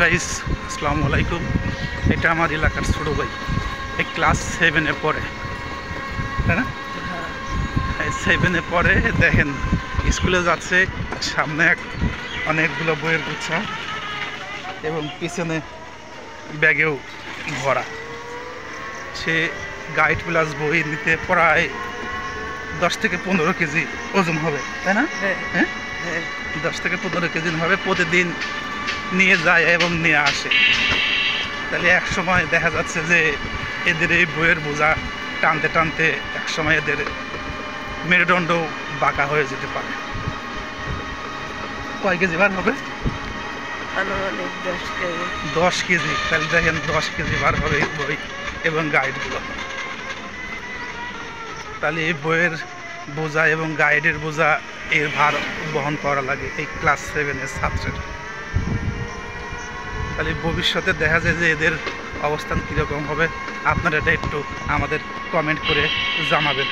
Guys, আসসালামু আলাইকুম। এটা আমার এলাকার ছোটো ভাই, এই ক্লাস 7-এ পড়ে, তাই না? 7-এ পড়ে। দেখেন স্কুলে যাচ্ছে, সামনে অনেকগুলো বইয়ের গুচ্ছা এবং পিছনে ব্যাগেও ভরা। সে গাইড প্লাস বই নিতে প্রায় 10 থেকে 15 কেজি ওজন হবে, তাই না? হ্যাঁ, 10 থেকে 15 কেজি হবে। প্রতিদিন নিয়ে যায় এবং নিয়ে আসে। তাহলে এক সময় দেখা যাচ্ছে যে এদের এই বইয়ের বোঝা টানতে টানতে এক সময় এদের মেরুদণ্ড বাঁকা হয়ে যেতে পারে। কয় কেজি বার হবে? 10 কেজি। তাহলে দেখেন 10 কেজি বার হবে বই এবং গাইডগুলো। তাহলে এই বইয়ের বোঝা এবং গাইডের বোঝা এর ভার বহন করা লাগে এই ক্লাস 7-এর ছাত্রের। তাহলে ভবিষ্যতে দেখা যায় যে এদের অবস্থান কীরকম হবে, আপনারা এটা একটু আমাদের কমেন্ট করে জানাবেন।